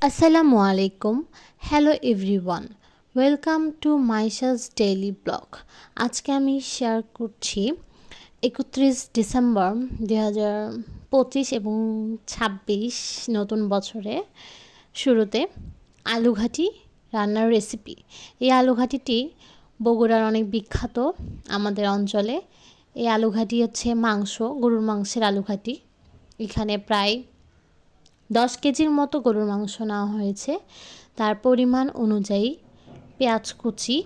আসসালামু আলাইকুম। Hello everyone, welcome to Maisha's daily blog. আজকে আমি শেয়ার করছি 31 ডিসেম্বর 2025 এবং 26 নতুন বছরে শুরুতে আলুঘাটি রান্নার রেসিপি। এই আলুঘাটিটি বগুড়ার অনেক বিখ্যাত আমাদের অঞ্চলে। এই আলুঘাটি হচ্ছে গরুর মাংসের আলুঘাটি। এখানে প্রায় 10 কেজির মতো গরুর মাংস নেওয়া হয়েছে। তার পরিমাণ অনুযায়ী পেঁয়াজ কুচি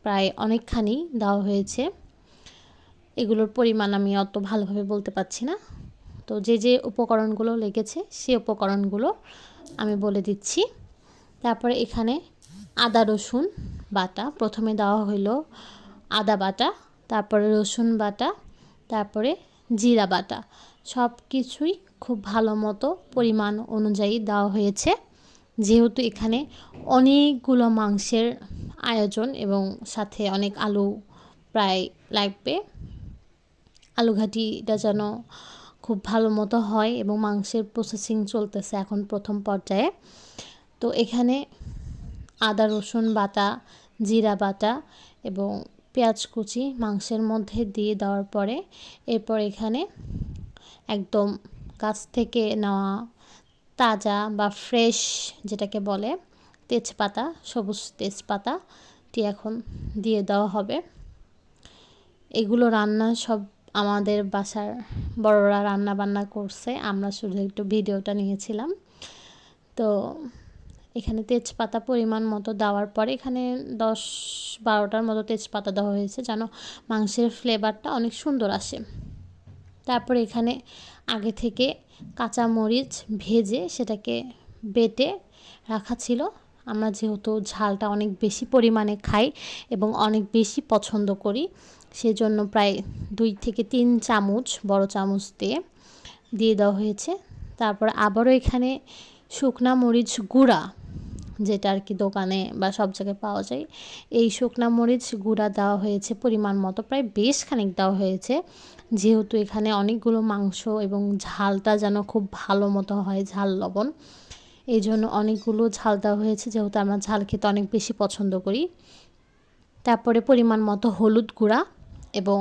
প্রায় অনেকখানি দেওয়া হয়েছে। এগুলোর পরিমাণ আমি অত ভালোভাবে বলতে পারছি না, তো যে যে উপকরণগুলো লেগেছে সেই উপকরণগুলো আমি বলে দিচ্ছি। তারপরে এখানে আদা রসুন বাটা, প্রথমে দেওয়া হলো আদা বাটা, তারপরে রসুন বাটা, তারপরে জিরা বাটা। সব কিছুই খুব ভালো মতো পরিমাণ অনুযায়ী দেওয়া হয়েছে, যেহেতু এখানে অনেকগুলো মাংসের আয়োজন এবং সাথে অনেক আলু প্রায় লাগবে। আলুঘাটিটা যেন খুব ভালো মতো হয় এবং মাংসের প্রসেসিং চলতেছে এখন প্রথম পর্যায়ে। তো এখানে আদা রসুন বাটা, জিরা বাটা এবং পেঁয়াজ কুচি মাংসের মধ্যে দিয়ে দেওয়ার পরে এরপর এখানে একদম গাছ থেকে নেওয়া তাজা বা ফ্রেশ যেটাকে বলে তেজপাতা, সবুজ তেজপাতাটি এখন দিয়ে দেওয়া হবে। এগুলো রান্না সব আমাদের বাসার বড়রা রান্না বান্না করছে, আমরা শুধু একটু ভিডিওটা নিয়েছিলাম। তো এখানে তেজপাতা পরিমাণ মতো দেওয়ার পরে এখানে 10-12টার মতো তেজপাতা দেওয়া হয়েছে যেন মাংসের ফ্লেভারটা অনেক সুন্দর আসে। তারপরে এখানে আগে থেকে কাঁচা মরিচ ভেজে সেটাকে বেটে রাখা ছিল। আমরা যেহেতু ঝালটা অনেক বেশি পরিমাণে খাই এবং অনেক বেশি পছন্দ করি, সেজন্য প্রায় 2 থেকে 3 চামচ বড় চামচ দিয়ে দেওয়া হয়েছে। তারপর আবারও এখানে শুকনা মরিচ গুঁড়া, যেটা আর কি দোকানে বা সব জায়গায় পাওয়া যায়, এই শুকনা মরিচ গুঁড়া দেওয়া হয়েছে পরিমাণ মতো, প্রায় বেশ খানিক দেওয়া হয়েছে, যেহেতু এখানে অনেকগুলো মাংস এবং ঝালটা যেন খুব ভালো মতো হয়, ঝাল লবণ, এই জন্য অনেকগুলো ঝাল দেওয়া হয়েছে, যেহেতু আমরা ঝাল খেতে অনেক বেশি পছন্দ করি। তারপরে পরিমাণ মতো হলুদ গুঁড়া এবং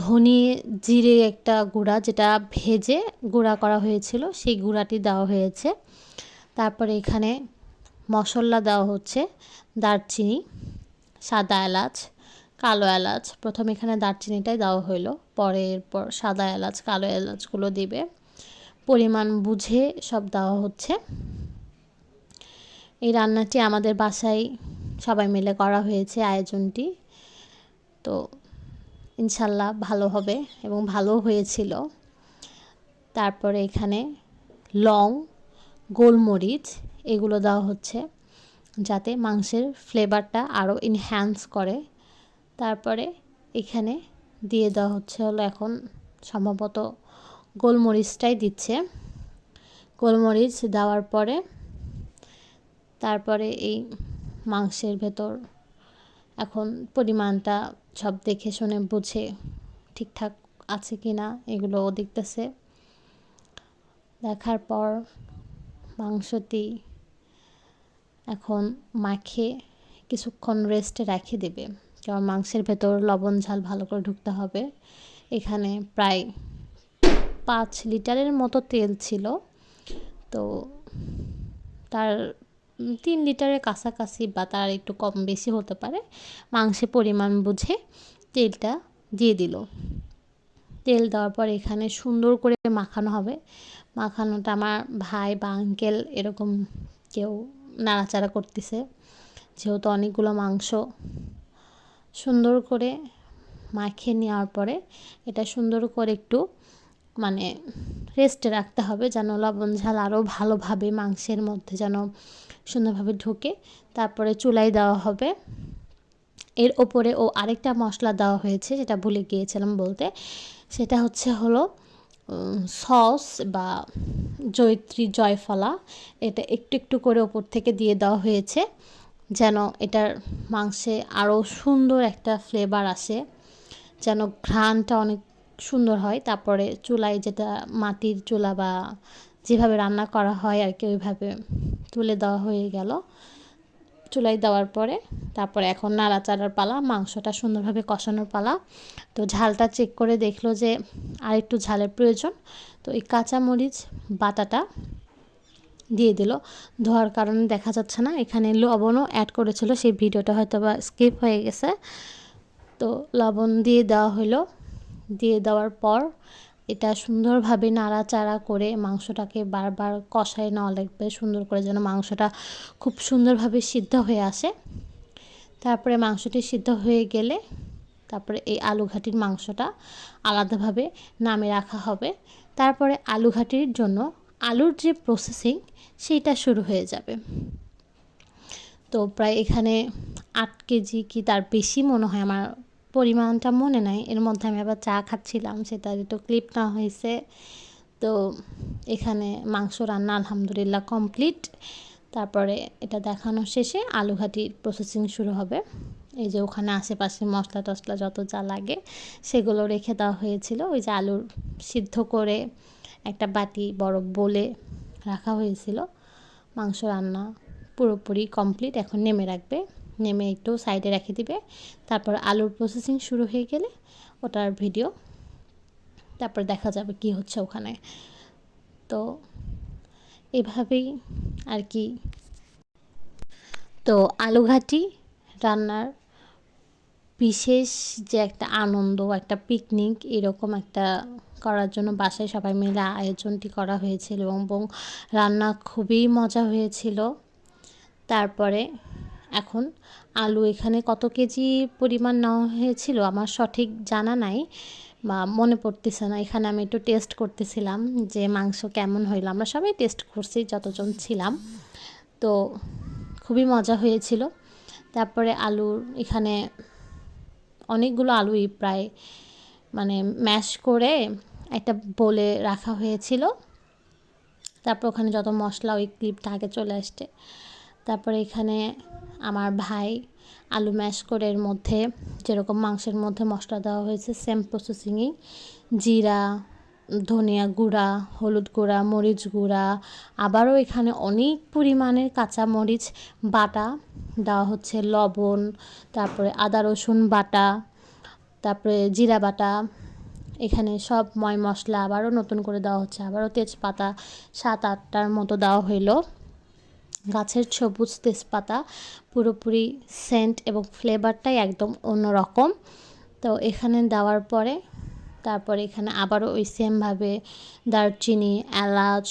ধনিয়ে জিরে একটা গুঁড়া, যেটা ভেজে গুঁড়া করা হয়েছিল, সেই গুঁড়াটি দেওয়া হয়েছে। তারপরে এখানে মশলা দেওয়া হচ্ছে দারচিনি, সাদা এলাচ, কালো এলাচ। প্রথমে এখানে দারচিনিটাই দেওয়া হলো, পরে এরপর সাদা এলাচ, কালো এলাচগুলো দিবে। পরিমাণ বুঝে সব দেওয়া হচ্ছে। এই রান্নাটি আমাদের বাসায় সবাই মিলে করা হয়েছে আয়োজনটি, তো ইনশাল্লাহ ভালো হবে এবং ভালো হয়েছিল। তারপরে এখানে লং, গোলমরিচ এগুলো দেওয়া হচ্ছে যাতে মাংসের ফ্লেভারটা আরও এনহ্যান্স করে। তারপরে এখানে দিয়ে দেওয়া হচ্ছে হলো এখন সম্ভবত গোলমরিচটাই দিচ্ছে। গোলমরিচ দেওয়ার পরে তারপরে এই মাংসের ভেতর এখন পরিমাণটা সব দেখে শুনে বুঝে ঠিকঠাক আছে কি না এগুলোও দেখতেছে। দেখার পর মাংসটি এখন মাখে কিছুক্ষণ রেস্টে রেখে দেবে, কারণ মাংসের ভেতর লবণ ঝাল ভালো করে ঢুকতে হবে। এখানে প্রায় 5 লিটারের মতো তেল ছিল, তো তার 3 লিটারের কাছাকাছি বা তার একটু কম বেশি হতে পারে, মাংসের পরিমাণ বুঝে তেলটা দিয়ে দিল। তেল দেওয়ার পর এখানে সুন্দর করে মাখানো হবে। মাখানোটা আমার ভাই বা আঙ্কেল এরকম কেউ নাড়াচাড়া করতেছে, যেহেতু অনেকগুলো মাংস। সুন্দর করে মাখিয়ে নেওয়ার পরে এটা সুন্দর করে একটু মানে রেস্টে রাখতে হবে, যেন লবণ ঝাল আরও ভালোভাবে মাংসের মধ্যে যেন সুন্দরভাবে ঢোকে। তারপরে চুলায় দেওয়া হবে। এর ওপরে আরেকটা মশলা দেওয়া হয়েছে, যেটা ভুলে গিয়েছিলাম বলতে, সেটা হলো সস বা জয়ফলা। এটা একটু একটু করে ওপর থেকে দিয়ে দেওয়া হয়েছে যেন এটার মাংসে আরও সুন্দর একটা ফ্লেভার আসে, যেন ঘ্রাণটা অনেক সুন্দর হয়। তারপরে চুলায়, যেটা মাটির চুলা বা যেভাবে রান্না করা হয় আর কি ওইভাবে তুলে দেওয়া হয়ে গেল। চুলায় দেওয়ার পরে তারপরে এখন নাড়াচাড়ার পালা, মাংসটা সুন্দরভাবে কষানোর পালা। তো ঝালটা চেক করে দেখলো যে আর একটু ঝালের প্রয়োজন, তো এই কাঁচামরিচ বাটাটা দিয়ে দিল। ধোয়ার কারণে দেখা যাচ্ছে না, এখানে লবণও অ্যাড করেছিল, সেই ভিডিওটা হয়তো বা স্কিপ হয়ে গেছে। তো লবণ দিয়ে দেওয়া হলো। দিয়ে দেওয়ার পর এটা সুন্দরভাবে নাড়াচাড়া করে মাংসটাকে বারবার কষায় নেওয়া লাগবে, সুন্দর করে যেন মাংসটা খুব সুন্দরভাবে সিদ্ধ হয়ে আসে। তারপরে মাংসটি সিদ্ধ হয়ে গেলে তারপরে এই আলু ঘাটির মাংসটা আলাদাভাবে নামে রাখা হবে। তারপরে আলু ঘাটির জন্য আলুর যে প্রসেসিং সেইটা শুরু হয়ে যাবে। তো প্রায় এখানে 8 কেজি কি তার বেশি মনে হয়, আমার পরিমাণটা মনে নাই। এর মধ্যে আমি আবার চা খাচ্ছিলাম, সেটার একটু ক্লিপ নেওয়া হয়েছে। তো এখানে মাংস রান্না আলহামদুলিল্লাহ কমপ্লিট। তারপরে এটা দেখানো শেষে আলু ঘাটির প্রসেসিং শুরু হবে। এই যে ওখানে আশেপাশে মশলা টশলা যত যা লাগে সেগুলো রেখে দেওয়া হয়েছিল। ওই যে আলুর সিদ্ধ করে একটা বাটি বড় বলে রাখা হয়েছিল। মাংস রান্না পুরোপুরি কমপ্লিট, এখন নেমে রাখবে, নেমে একটু সাইডে রেখে দিবে। তারপর আলুর প্রসেসিং শুরু হয়ে গেলে ওটার ভিডিও তারপর দেখা যাবে কি হচ্ছে ওখানে। তো এভাবেই আর কি। তো আলু ঘাটি রান্নার বিশেষ যে একটা আনন্দ, একটা পিকনিক এরকম একটা করার জন্য বাসায় সবাই মিলে আয়োজনটি করা হয়েছিল এবং রান্না খুবই মজা হয়েছিল। তারপরে এখন আলু এখানে কত কেজি পরিমাণ নেওয়া হয়েছিল আমার সঠিক জানা নাই বা মনে পড়তেছে না। এখানে আমি একটু টেস্ট করতেছিলাম যে মাংস কেমন হইলো, আমরা সবাই টেস্ট করছি যতজন ছিলাম। তো খুবই মজা হয়েছিল। তারপরে আলুর এখানে অনেকগুলো আলুই প্রায় মানে ম্যাশ করে একটা বোলে রাখা হয়েছিল। তারপর ওখানে যত মশলা, ওই ক্লিপটা আগে চলে আসছে। তারপরে এখানে আমার ভাই আলু ম্যাশ করে এর মধ্যে যেরকম মাংসের মধ্যে মশলা দেওয়া হয়েছে সেম প্রসেসিংয়েই জিরা, ধনিয়া গুঁড়া, হলুদ গুঁড়া, মরিচ গুঁড়া, আবারও এখানে অনেক পরিমাণের কাঁচা মরিচ বাটা দেওয়া হচ্ছে, লবণ, তারপরে আদা রসুন বাটা, তারপরে জিরা বাটা, এখানে সব ময় মশলা আবারও নতুন করে দেওয়া হচ্ছে, আবারও তেজপাতা 7-8টার মতো দেওয়া হইলো, গাছের সবুজ তেজপাতা, পুরোপুরি সেন্ট এবং ফ্লেভারটাই একদম অন্যরকম। তো এখানে দেওয়ার পরে তারপরে এখানে আবারও ওই সেমভাবে দারচিনি, এলাচ,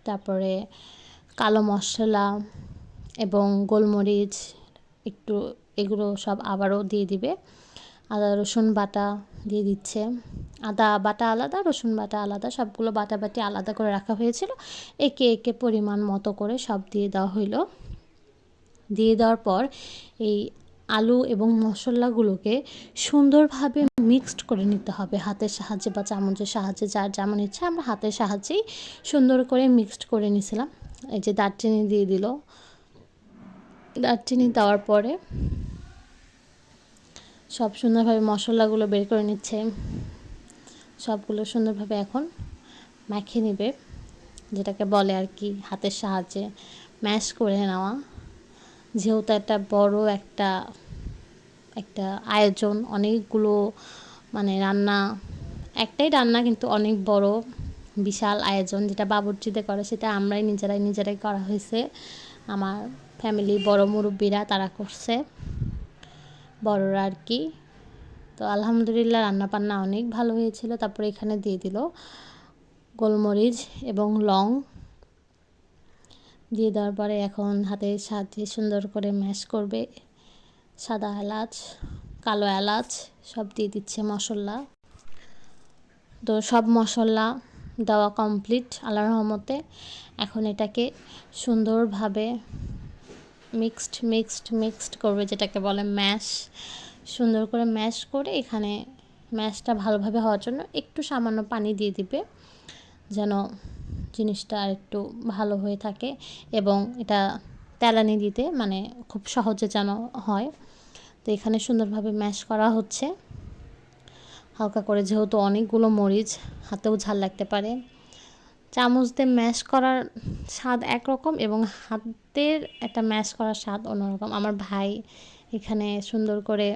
তারপরে কালো মশলা এবং গোলমরিচ একটু, এগুলো সব আবারও দিয়ে দিবে। আদা রসুন বাটা দিয়ে দিচ্ছে, আদা বাটা আলাদা, রসুন বাটা আলাদা, সবগুলো বাটাবাটি আলাদা করে রাখা হয়েছিল। একে একে পরিমাণ মতো করে সব দিয়ে দেওয়া হইলো। দিয়ে দেওয়ার পর এই আলু এবং মশলাগুলোকে সুন্দরভাবে মিক্সড করে নিতে হবে হাতের সাহায্যে বা চামচের সাহায্যে, যার যেমন ইচ্ছা। আমরা হাতের সাহায্যেই সুন্দর করে মিক্সড করে নিয়েছিলাম। এই যে দারচিনি দিয়ে দিল, দারচিনি দেওয়ার পরে সব সুন্দরভাবে মশলাগুলো বের করে নিচ্ছে, সবগুলো সুন্দরভাবে এখন মাখিয়ে নেবে, যেটাকে বলে আর কি হাতের সাহায্যে ম্যাশ করে নেওয়া। যেহেতু একটা বড় একটা আয়োজন, অনেকগুলো মানে রান্না, একটাই রান্না কিন্তু অনেক বড় বিশাল আয়োজন, যেটা বাবুর্চিতে করে সেটা আমরাই নিজেরাই করা হয়েছে। আমার ফ্যামিলি বড় মুরব্বীরা তারা করছে, বড়রা আর কি। তো আলহামদুলিল্লাহ রান্নাবান্না অনেক ভালো হয়েছিল। তারপরে এখানে দিয়ে দিল গোলমরিচ এবং লং, দিয়ে দেওয়ার পরে এখন হাতের সাহায্যে সুন্দর করে ম্যাশ করবে। সাদা এলাচ, কালো এলাচ সব দিয়ে দিচ্ছে মশলা। তো সব মশলা দেওয়া কমপ্লিট আল্লাহর রহমতে। এখন এটাকে সুন্দরভাবে মিক্সড করবে, যেটাকে বলে ম্যাশ। সুন্দর করে ম্যাশ করে এখানে ম্যাশটা ভালোভাবে হওয়ার জন্য একটু সামান্য পানি দিয়ে দিবে, যেন জিনিসটা আর একটু ভালো হয়ে থাকে এবং এটা তেলানি দিতে মানে খুব সহজে যেন হয়। তো এখানে সুন্দরভাবে ম্যাশ করা হচ্ছে হালকা করে, যেহেতু অনেকগুলো মরিচ হাতেও ঝাল লাগতে পারে। চামচ দিয়ে ম্যাশ করার স্বাদ একরকম এবং হাতের একটা ম্যাশ করার স্বাদ অন্যরকম। আমার ভাই এখানে সুন্দর করে